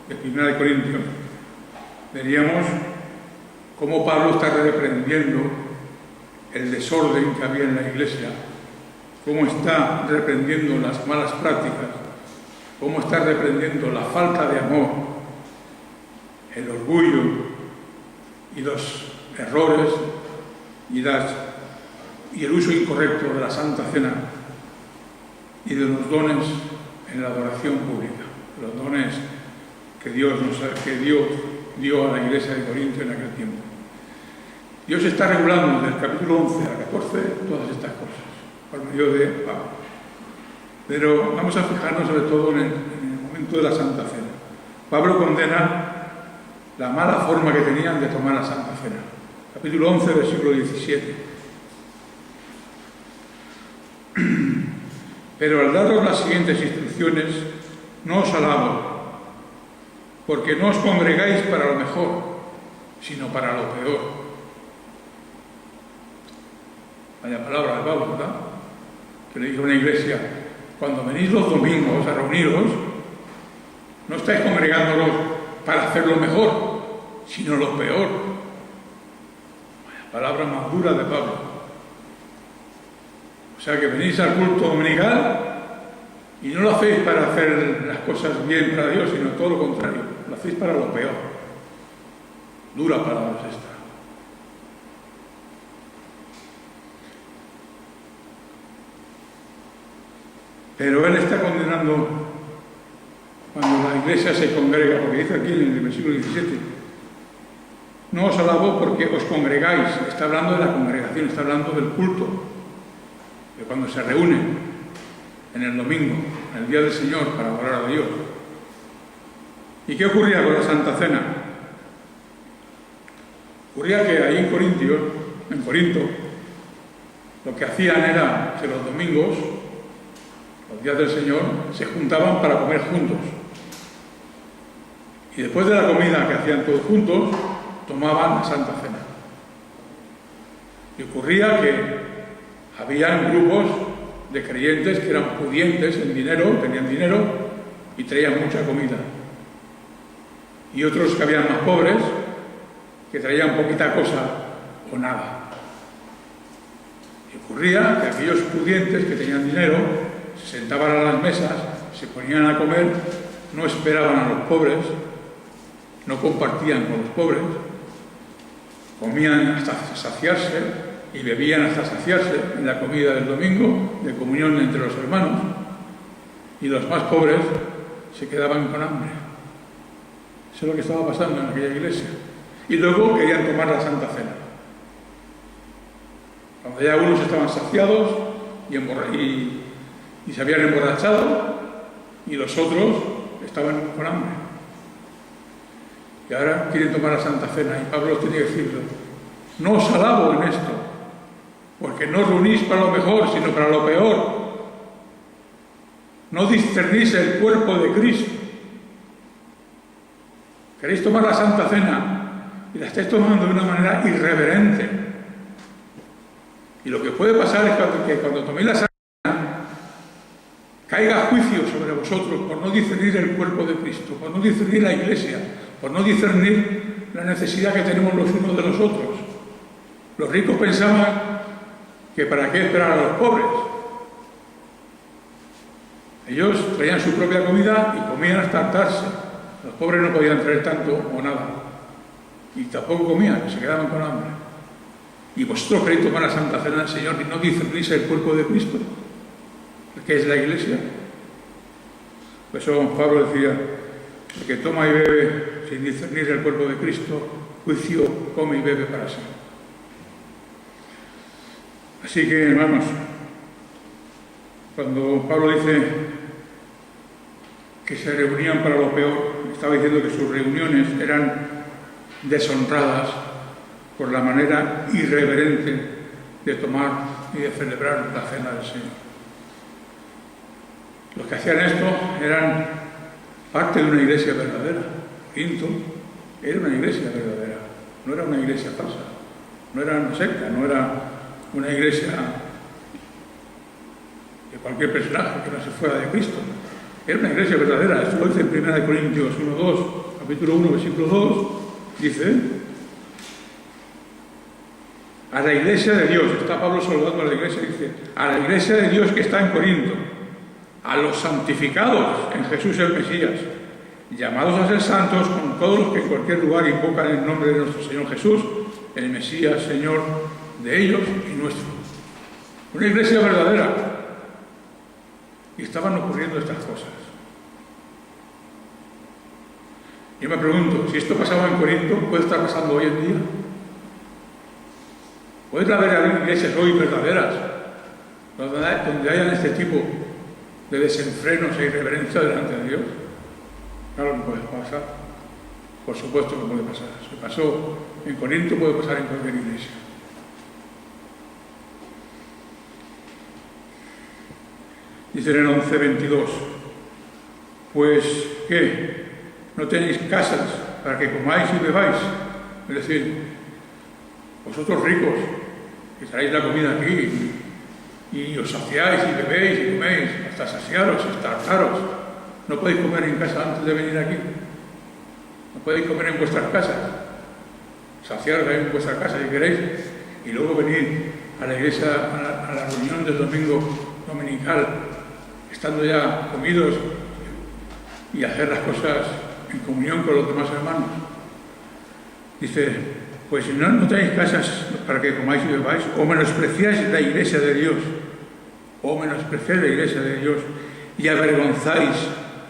de Primera de el desorden que había en la Iglesia, cómo está reprendiendo las malas prácticas, cómo está reprendiendo la falta de amor, el orgullo y los errores y el uso incorrecto de la Santa Cena y de los dones en la adoración pública, los dones que Dios dio a la Iglesia de Corinto en aquel tiempo. Dios está regulando desde el capítulo 11 al 14 todas estas cosas, por medio de Pablo. Pero vamos a fijarnos sobre todo en el momento de la Santa Cena. Pablo condena la mala forma que tenían de tomar la Santa Cena. Capítulo 11, versículo 17. Pero al daros las siguientes instrucciones, no os alabo, porque no os congregáis para lo mejor, sino para lo peor. Vaya palabra de Pablo, ¿verdad? Que le dijo a una iglesia: cuando venís los domingos a reuniros, no estáis congregándolos para hacer lo mejor, sino lo peor. Vaya palabra más dura de Pablo. O sea que venís al culto dominical y no lo hacéis para hacer las cosas bien para Dios, sino todo lo contrario, lo hacéis para lo peor. Dura palabra es esta. Pero él está condenando cuando la iglesia se congrega, porque dice aquí en el versículo 17, no os alabo porque os congregáis. Está hablando de la congregación, está hablando del culto, de cuando se reúnen en el domingo, en el día del Señor, para adorar a Dios. ¿Y qué ocurría con la Santa Cena? Ocurría que ahí en Corinto, lo que hacían era que los domingos, los días del Señor, se juntaban para comer juntos. Y después de la comida que hacían todos juntos, tomaban la Santa Cena. Y ocurría que habían grupos de creyentes que eran pudientes en dinero, tenían dinero y traían mucha comida. Y otros que habían más pobres, que traían poquita cosa o nada. Y ocurría que aquellos pudientes que tenían dinero se sentaban a las mesas, se ponían a comer, no esperaban a los pobres, no compartían con los pobres, comían hasta saciarse y bebían hasta saciarse en la comida del domingo, de comunión entre los hermanos, y los más pobres se quedaban con hambre. Eso es lo que estaba pasando en aquella iglesia. Y luego querían tomar la Santa Cena. Cuando ya unos estaban saciados y se habían emborrachado, y los otros estaban con hambre. Y ahora quieren tomar la Santa Cena, y Pablo tiene que decirlo: no os alabo en esto, porque no os reunís para lo mejor, sino para lo peor. No discernís el cuerpo de Cristo. Queréis tomar la Santa Cena y la estáis tomando de una manera irreverente. Y lo que puede pasar es que cuando toméis la Santa Cena caiga juicio sobre vosotros por no discernir el cuerpo de Cristo, por no discernir la Iglesia, por no discernir la necesidad que tenemos los unos de los otros. Los ricos pensaban que para qué esperar a los pobres. Ellos traían su propia comida y comían hasta hartarse. Los pobres no podían traer tanto o nada. Y tampoco comían, se quedaban con hambre. Y vosotros queréis tomar la Santa Cena del Señor y no discernís el cuerpo de Cristo, que es la Iglesia. Por eso Pablo decía: el que toma y bebe sin discernir el cuerpo de Cristo, juicio come y bebe para sí. Así que, hermanos, cuando Pablo dice que se reunían para lo peor, estaba diciendo que sus reuniones eran deshonradas por la manera irreverente de tomar y de celebrar la cena del Señor. Los que hacían esto eran parte de una iglesia verdadera. Quinto, era una iglesia verdadera, no era una iglesia falsa, no era una secta, no era una iglesia de cualquier personaje que no se fuera de Cristo. Era una iglesia verdadera. Esto lo dice en 1 Corintios 1:2, capítulo 1, versículo 2, dice: a la iglesia de Dios, está Pablo saludando a la iglesia, dice, a la iglesia de Dios que está en Corinto, a los santificados en Jesús el Mesías, llamados a ser santos con todos los que en cualquier lugar invocan el nombre de nuestro Señor Jesús, el Mesías, Señor de ellos y nuestro. Una iglesia verdadera. Y estaban ocurriendo estas cosas. Yo me pregunto, si esto pasaba en Corinto, ¿puede estar pasando hoy en día? ¿Puede haber iglesias hoy verdaderas donde hayan este tipo de desenfrenos e irreverencia delante de Dios? Claro que puede pasar. Por supuesto que puede pasar. Si pasó en Corinto, puede pasar en cualquier iglesia. Dice en el 11:22, pues, ¿qué? ¿No tenéis casas para que comáis y bebáis? Es decir, vosotros ricos, que traéis la comida aquí y os saciáis y bebéis y coméis hasta saciaros, hasta hartaros, ¿no podéis comer en casa antes de venir aquí? ¿No podéis comer en vuestras casas? Saciaros ahí en vuestra casa si queréis y luego venir a la iglesia, a la reunión del domingo dominical, estando ya comidos y hacer las cosas en comunión con los demás hermanos. Dice, pues si no tenéis casas para que comáis y bebáis, o menospreciáis la iglesia de Dios, y avergonzáis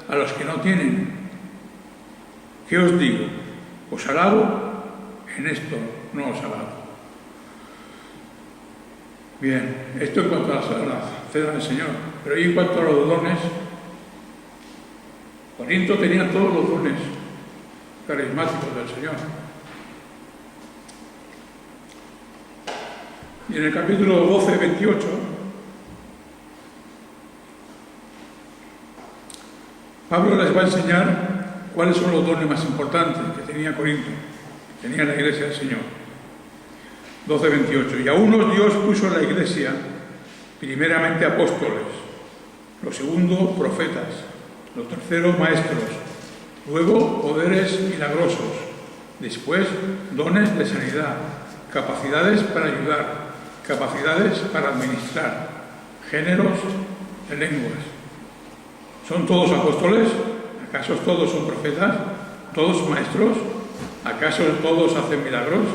a los que no tienen. ¿Qué os digo? ¿Os alabo? En esto no os alabo. Bien, esto en cuanto a la cena del Señor. Pero y en cuanto a los dones, Corinto tenía todos los dones carismáticos del Señor. Y en el capítulo 12, 28, Pablo les va a enseñar cuáles son los dones más importantes que tenía Corinto, que tenía la iglesia del Señor. 12, 28. Y a unos Dios puso en la iglesia, primeramente apóstoles, los segundos profetas, los terceros maestros, luego poderes milagrosos, después dones de sanidad, capacidades para ayudar, capacidades para administrar, géneros de lenguas. ¿Son todos apóstoles? ¿Acaso todos son profetas? ¿Todos maestros? ¿Acaso todos hacen milagros?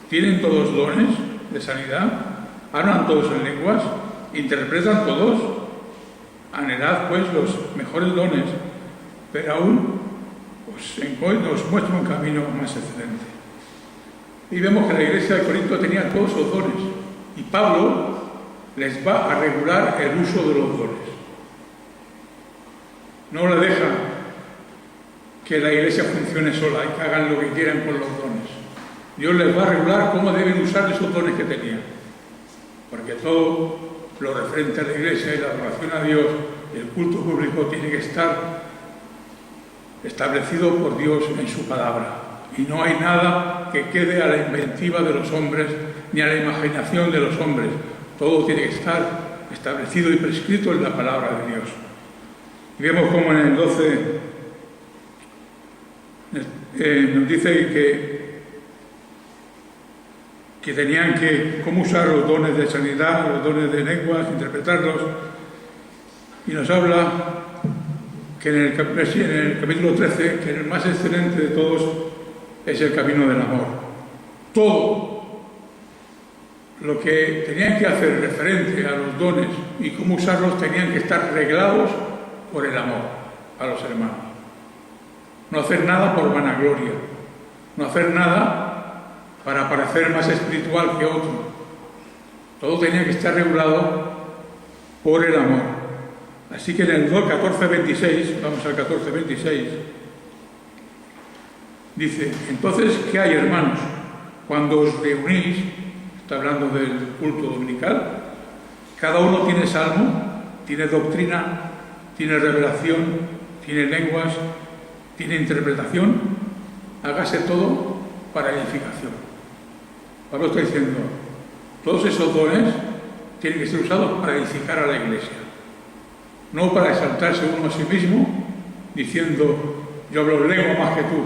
¿Tienen todos dones de sanidad? ¿Hablan todos en lenguas? ¿Interpretan todos? Anhelad pues los mejores dones, pero aún os muestro un camino más excelente. Y vemos que la iglesia de Corinto tenía todos los dones, y Pablo les va a regular el uso de los dones. No le deja que la iglesia funcione sola y que hagan lo que quieran con los dones. Dios les va a regular cómo deben usar esos dones que tenían, porque todo lo referente a la iglesia y la adoración a Dios, el culto público tiene que estar establecido por Dios en su palabra. Y no hay nada que quede a la inventiva de los hombres ni a la imaginación de los hombres. Todo tiene que estar establecido y prescrito en la palabra de Dios. Y vemos como en el 12 nos dice que tenían cómo usar los dones de sanidad, los dones de lenguas, interpretarlos. Y nos habla que en el capítulo 13, que el más excelente de todos es el camino del amor. Todo lo que tenían que hacer referente a los dones y cómo usarlos tenían que estar reglados por el amor a los hermanos. No hacer nada por vanagloria, no hacer nada para parecer más espiritual que otro. Todo tenía que estar regulado por el amor. Así que en el 14:26, vamos al 14:26, dice, entonces, ¿qué hay, hermanos? Cuando os reunís, está hablando del culto dominical, cada uno tiene salmo, tiene doctrina, tiene revelación, tiene lenguas, tiene interpretación, hágase todo para edificación. Pablo está diciendo, todos esos dones tienen que ser usados para edificar a la iglesia, no para exaltarse uno a sí mismo, diciendo, yo hablo lengua más que tú,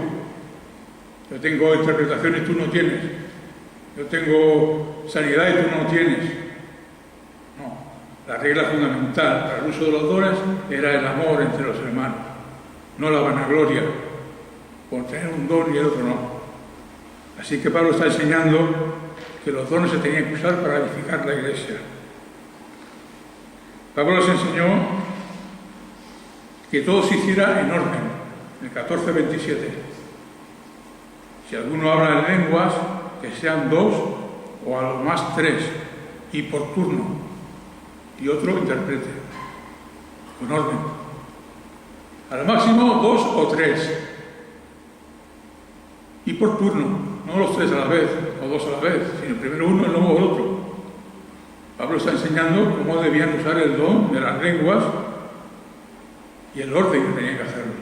yo tengo interpretaciones y tú no tienes, yo tengo sanidad y tú no tienes. No, la regla fundamental para el uso de los dones era el amor entre los hermanos, no la vanagloria, por tener un don y el otro no. Así que Pablo está enseñando que los dones se tenían que usar para edificar la iglesia. Pablo les enseñó que todo se hiciera en orden, en el 14:27. Si alguno habla en lenguas, que sean 2 o a lo más 3, y por turno, y otro interprete, con orden. Al máximo 2 o 3, y por turno, no los 3 a la vez, o 2 a la vez, sino primero uno y luego el otro. Pablo está enseñando cómo debían usar el don de las lenguas y el orden que tenían que hacerlo.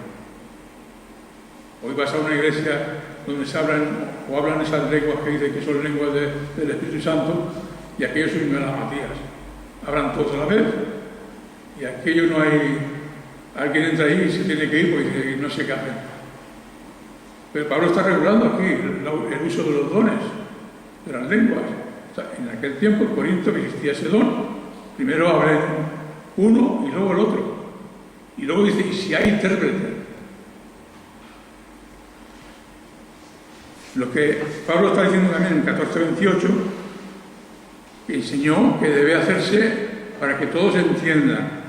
Hoy vas a una iglesia donde se hablan o hablan esas lenguas que dicen que son lenguas del Espíritu Santo, y aquellos son Matías. Hablan todos a la vez, y aquello no hay... Alguien entra ahí y se tiene que ir porque no sé qué hacen. Pero Pablo está regulando aquí el uso de los dones, de las lenguas. O sea, en aquel tiempo, en Corinto, que existía ese don. Primero hablen uno y luego el otro. Y luego dice, y si hay intérprete. Lo que Pablo está diciendo también en 14:28, enseñó que debe hacerse para que todos entiendan.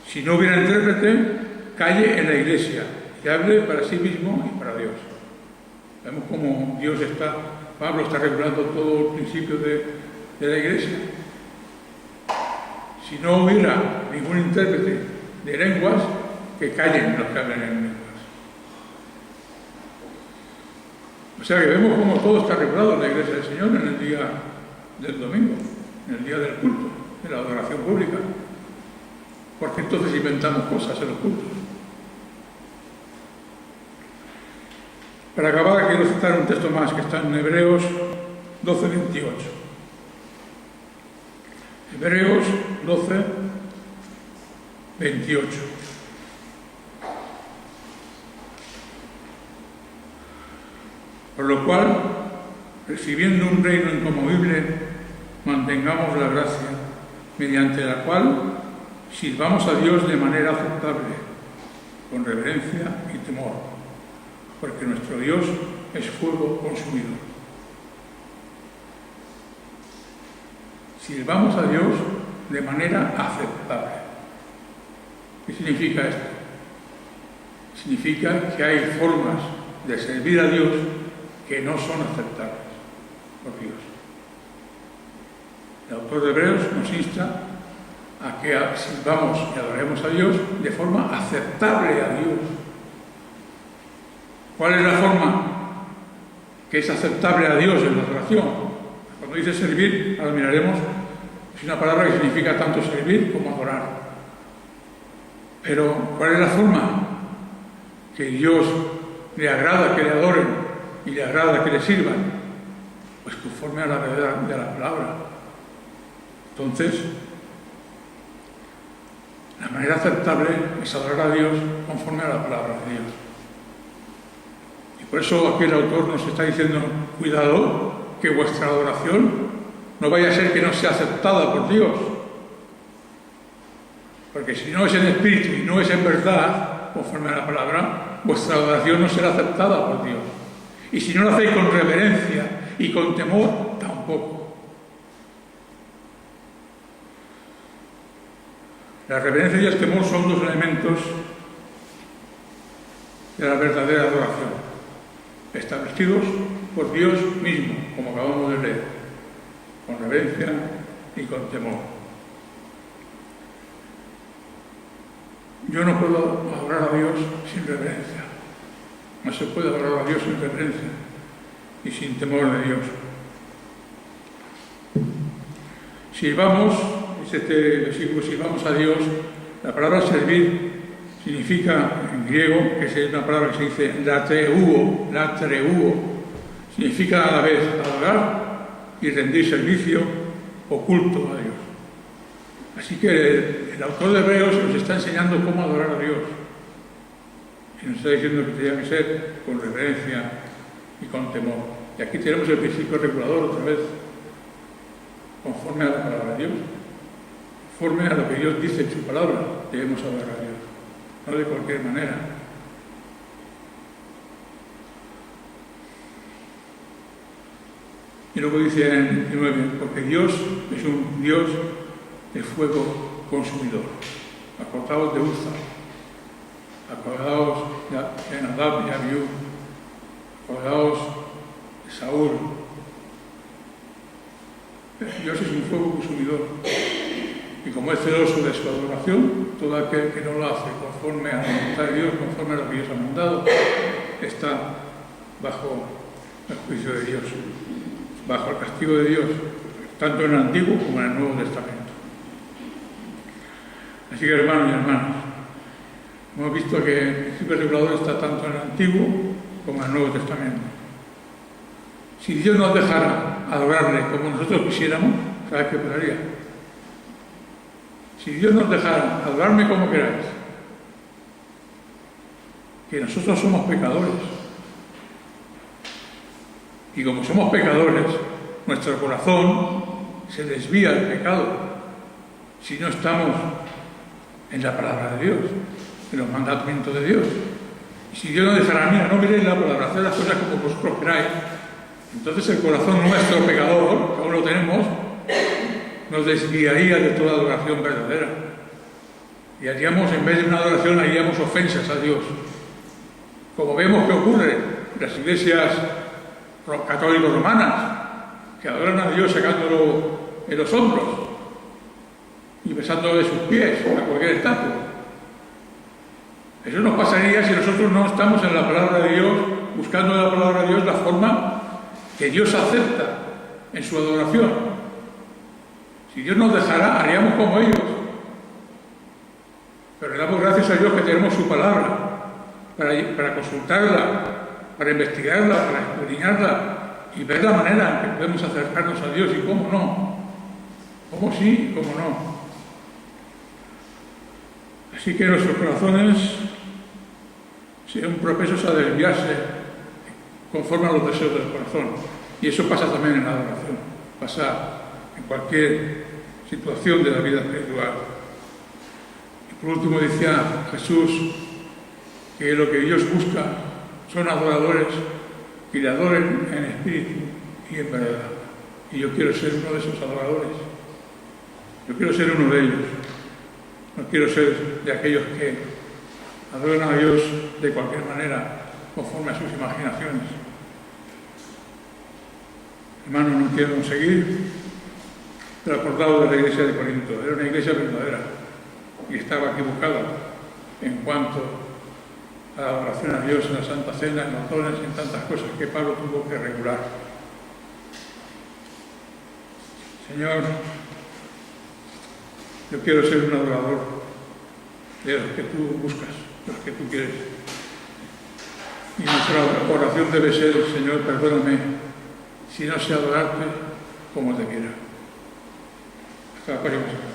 Si no hubiera intérprete, calle en la iglesia y hable para sí mismo y para Dios. Vemos cómo Pablo está regulando todo el principio de la iglesia. Si no hubiera ningún intérprete de lenguas, que callen los que hablan en lenguas. O sea que vemos cómo todo está regulado en la iglesia del Señor en el día del domingo, en el día del culto, de la adoración pública. Porque entonces inventamos cosas en los cultos. Para acabar, quiero citar un texto más que está en Hebreos 12:28. Hebreos 12:28. Por lo cual, recibiendo un reino inconmovible, mantengamos la gracia, mediante la cual sirvamos a Dios de manera aceptable, con reverencia y temor, porque nuestro Dios es fuego consumidor. Sirvamos a Dios de manera aceptable. ¿Qué significa esto? Significa que hay formas de servir a Dios que no son aceptables por Dios. El autor de Hebreos nos insta a que sirvamos y adoremos a Dios de forma aceptable a Dios. ¿Cuál es la forma que es aceptable a Dios en la adoración? Cuando dice servir, ahora miraremos, es una palabra que significa tanto servir como adorar. Pero, ¿cuál es la forma que Dios le agrada que le adoren y le agrada que le sirvan? Pues conforme a la verdad de la palabra. Entonces, la manera aceptable es adorar a Dios conforme a la palabra de Dios. Y por eso aquí el autor nos está diciendo, cuidado, que vuestra adoración no vaya a ser que no sea aceptada por Dios. Porque si no es en espíritu y no es en verdad, conforme a la palabra, vuestra adoración no será aceptada por Dios. Y si no lo hacéis con reverencia y con temor, tampoco. La reverencia y el temor son dos elementos de la verdadera adoración, establecidos por Dios mismo, como acabamos de leer, con reverencia y con temor. Yo no puedo adorar a Dios sin reverencia. No se puede adorar a Dios sin reverencia y sin temor de Dios. Sirvamos, dice este versículo, sirvamos a Dios. La palabra servir significa, en griego, que es una palabra que se dice latreuo, significa a la vez adorar y rendir servicio o culto a Dios. Así que el autor de Hebreos nos está enseñando cómo adorar a Dios. Y nos está diciendo que tenía que ser con reverencia y con temor. Y aquí tenemos el principio regulador otra vez, conforme a la palabra de Dios, conforme a lo que Dios dice en su palabra, debemos adorar a Dios, no de cualquier manera. Y luego dice en el 19, porque Dios es un Dios de fuego consumidor. Acordaos de Uza, acordaos de Nadab y Abiú, acordaos de Saúl. Dios es un fuego consumidor. Y como es celoso de su adoración, todo aquel que no lo hace conforme a la voluntad de Dios, conforme a lo que Dios ha mandado, está bajo el juicio de Dios, bajo el castigo de Dios, tanto en el Antiguo como en el Nuevo Testamento. Así que, hermanos y hermanas, hemos visto que el principio regulador está tanto en el Antiguo como en el Nuevo Testamento. Si Dios nos dejara adorarle como nosotros quisiéramos, ¿sabes qué pasaría? Si Dios nos dejara adorarme como queráis, que nosotros somos pecadores, y como somos pecadores, nuestro corazón se desvía del pecado si no estamos en la palabra de Dios, en los mandamientos de Dios. Y si Dios nos dejara, mira, no miréis la palabra, haced las cosas como vosotros queráis, entonces el corazón nuestro pecador, que aún lo tenemos, nos desviaría de toda adoración verdadera. Y haríamos, en vez de una adoración, haríamos ofensas a Dios. Como vemos que ocurre en las iglesias católicos romanas, que adoran a Dios sacándolo en los hombros y besándolo de sus pies a cualquier estatua. Eso nos pasaría si nosotros no estamos en la palabra de Dios, buscando en la palabra de Dios la forma que Dios acepta en su adoración. Si Dios nos dejara, haríamos como ellos. Pero le damos gracias a Dios que tenemos su palabra para consultarla, para investigarla, para escudriñarla y ver la manera en que podemos acercarnos a Dios y cómo no, cómo sí y cómo no. Así que nuestros corazones sean propensos a desviarse conforme a los deseos del corazón. Y eso pasa también en la adoración, pasa en cualquier situación de la vida espiritual. Y por último decía Jesús que lo que Dios busca son adoradores que le adoren en espíritu y en verdad. Y yo quiero ser uno de esos adoradores. Yo quiero ser uno de ellos. No quiero ser de aquellos que adoran a Dios de cualquier manera, conforme a sus imaginaciones. Hermanos, no quiero seguir transportado de la iglesia de Corinto. Era una iglesia verdadera y estaba equivocada en cuanto a la adoración a Dios en la Santa Cena, en los dones y en tantas cosas que Pablo tuvo que regular. Señor, yo quiero ser un adorador de los que tú buscas, de los que tú quieres. Y nuestra oración debe ser, Señor, perdóname si no sé adorarte como te quiera. Hasta la próxima.